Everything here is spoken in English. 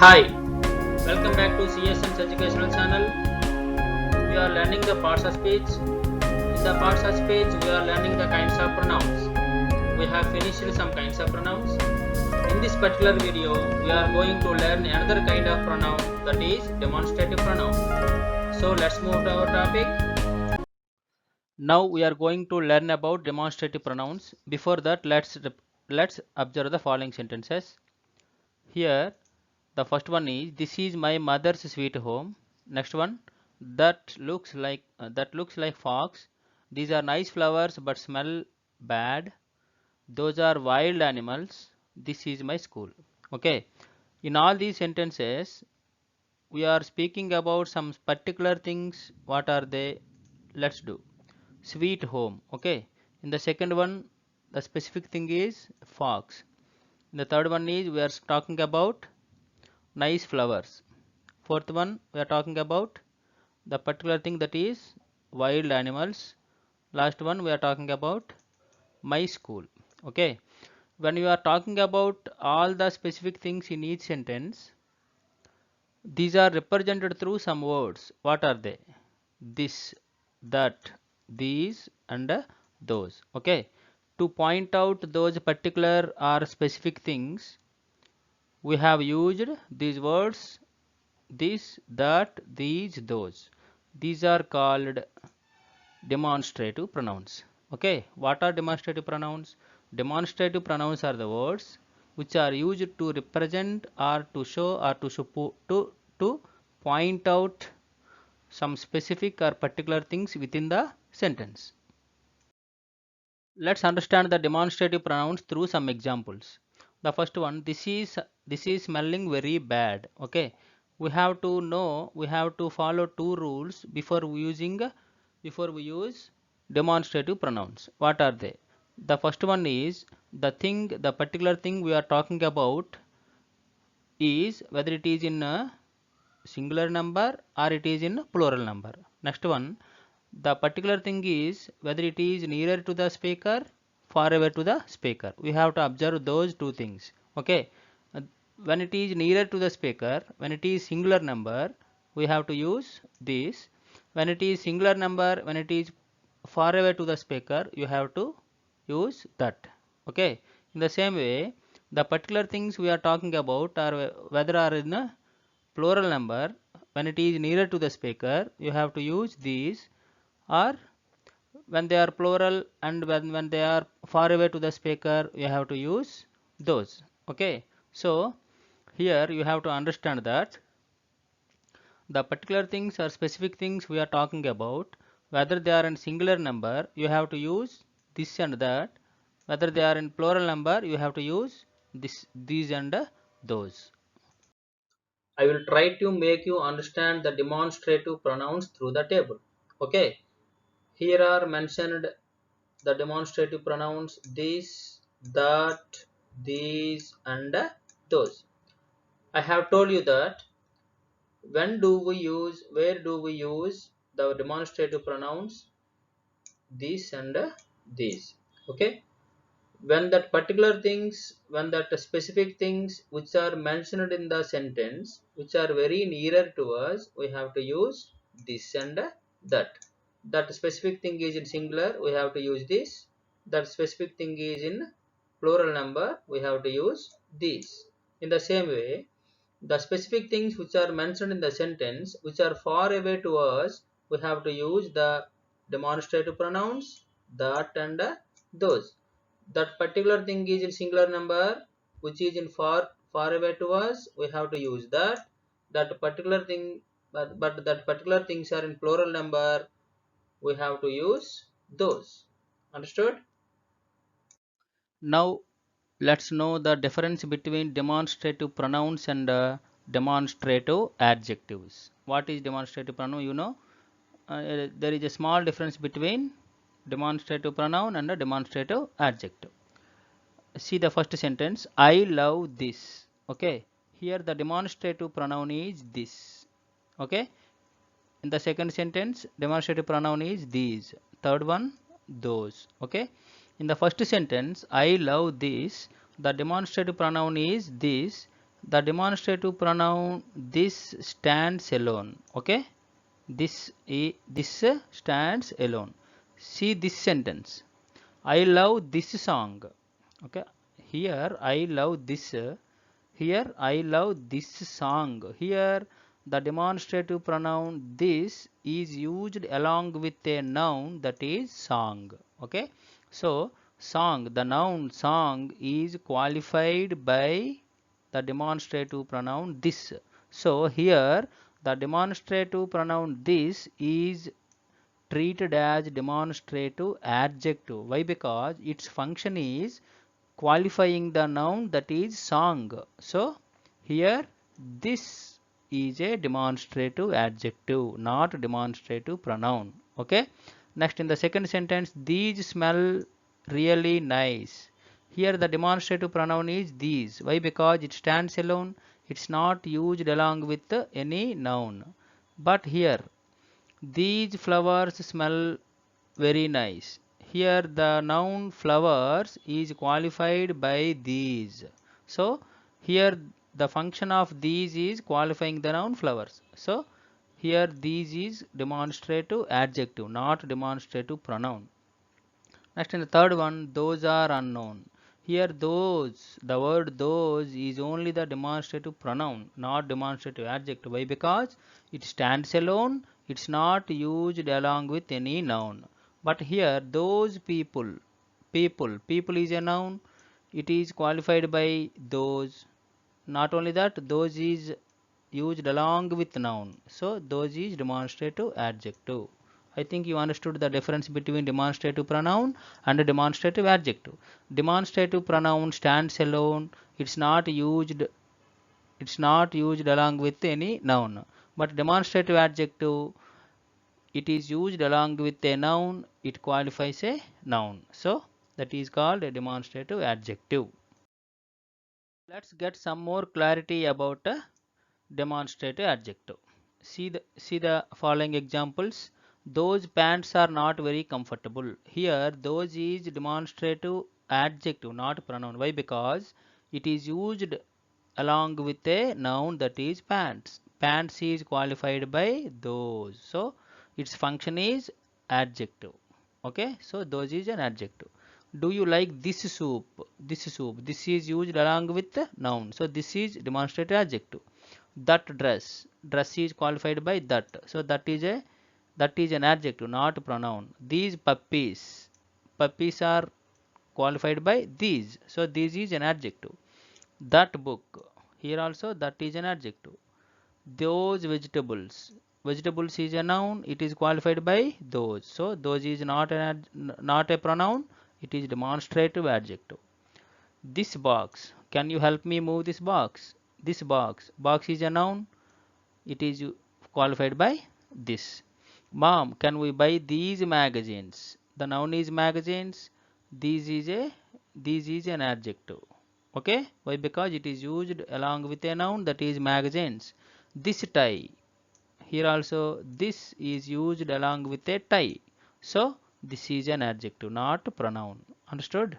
Hi, welcome back to CSM's educational channel. We are learning the parts of speech. In the parts of speech, we are learning the kinds of pronouns. We have finished some kinds of pronouns. In this particular video, we are going to learn another kind of pronoun, that is demonstrative pronoun. So let's move to our topic. Now we are going to learn about demonstrative pronouns. Before that, let's observe the following sentences. Here, the first one is, this is my mother's sweet home. Next one, that looks like fox. These are nice flowers but smell bad. Those are wild animals. This is my school. Okay. In all these sentences, we are speaking about some particular things. What are they? Let's do. Sweet home. Okay. In the second one, the specific thing is fox. In the third one is, we are talking about nice flowers. Fourth one, we are talking about the particular thing, that is wild animals. Last one, we are talking about my school. Okay. When you are talking about all the specific things in each sentence, these are represented through some words. What are they? This, that, these, and those. Okay. To point out those particular or specific things, we have used these words: this, that, these, those. These are called demonstrative pronouns. Okay, what are demonstrative pronouns? Demonstrative pronouns are the words which are used to represent or to show or to point out some specific or particular things within the sentence. Let's understand the demonstrative pronouns through some examples. The first one, this is smelling very bad. Okay, we have to follow two rules before we use demonstrative pronouns. What are they? The first one is, the particular thing we are talking about is whether it is in a singular number or it is in plural number. Next one, the particular thing is whether it is nearer to the speaker, far away to the speaker. We have to observe those two things. Okay. When it is nearer to the speaker, when it is singular number, we have to use this. When it is singular number, when it is far away to the speaker, you have to use that. Okay. In the same way, the particular things we are talking about are whether are in a plural number, when it is nearer to the speaker, you have to use these, or when they are plural and when they are far away to the speaker, you have to use those. Okay. So here you have to understand that the particular things or specific things we are talking about, whether they are in singular number, you have to use this and that. Whether they are in plural number, you have to use this, these, and those. I will try to make you understand the demonstrative pronouns through the table. Okay. Here are mentioned the demonstrative pronouns: this, that, these, and those. I have told you that where do we use the demonstrative pronouns this and these. Okay. When that specific things which are mentioned in the sentence, which are very nearer to us, we have to use this and that. That specific thing is in singular, we have to use this. That specific thing is in plural number, we have to use these. In the same way, the specific things which are mentioned in the sentence, which are far away to us, we have to use the demonstrative pronouns that and those. That particular thing is in singular number, which is in far away to us, we have to use that. That particular thing, but that particular things are in plural number, we have to use those. Understood? Now let's know the difference between demonstrative pronouns and demonstrative adjectives. What is demonstrative pronoun? There is a small difference between demonstrative pronoun and a demonstrative adjective. See the first sentence, I love this. Okay, here the demonstrative pronoun is this. Okay, in the second sentence, demonstrative pronoun is these. Third one, those. Okay, in the first sentence, I love this, the demonstrative pronoun is this, the demonstrative pronoun this stands alone. Okay, this stands alone. See this sentence. I love this song. Okay, here I love this. Here I love this song. Here the demonstrative pronoun this is used along with a noun that is song. Okay, so song, the noun song is qualified by the demonstrative pronoun this. So here the demonstrative pronoun this is treated as demonstrative adjective. Why? Because its function is qualifying the noun that is song. So here this is a demonstrative adjective, not demonstrative pronoun. Okay. Next, in the second sentence, these smell really nice. Here the demonstrative pronoun is these. Why? Because it stands alone. It's not used along with any noun. But here these flowers smell very nice. Here the noun flowers is qualified by these. So here the function of these is qualifying the noun flowers. So here these is demonstrative adjective, not demonstrative pronoun. Next, in the third one, those are unknown. Here those, the word those is only the demonstrative pronoun, not demonstrative adjective. Why? Because it stands alone, it's not used along with any noun. But here those people is a noun, it is qualified by those. Not only that, those is used along with noun. So those is demonstrative adjective. I think you understood the difference between demonstrative pronoun and demonstrative adjective. Demonstrative pronoun stands alone. It's not used along with any noun. But demonstrative adjective, it is used along with a noun. It qualifies a noun. So that is called a demonstrative adjective. Let's get some more clarity about a demonstrative adjective. See the following examples. Those pants are not very comfortable. Here those is demonstrative adjective, not pronoun. Why? Because it is used along with a noun that is pants. Pants is qualified by those. So its function is adjective. Okay, so those is an adjective. Do you like this soup? This soup. This is used along with the noun. So this is demonstrative adjective. That dress is qualified by that. So that is an adjective, not pronoun. These puppies are qualified by these. So this is an adjective. That book, here also that is an adjective. Those vegetables is a noun, it is qualified by those. So those is not a pronoun, it is demonstrative adjective. This box, can you help me move this box? This box is a noun, it is qualified by this. Mom, can we buy these magazines? The noun is magazines. This is an adjective. Okay, why? Because it is used along with a noun that is magazines. This tie, here also this is used along with a tie. So this is an adjective, not pronoun. Understood?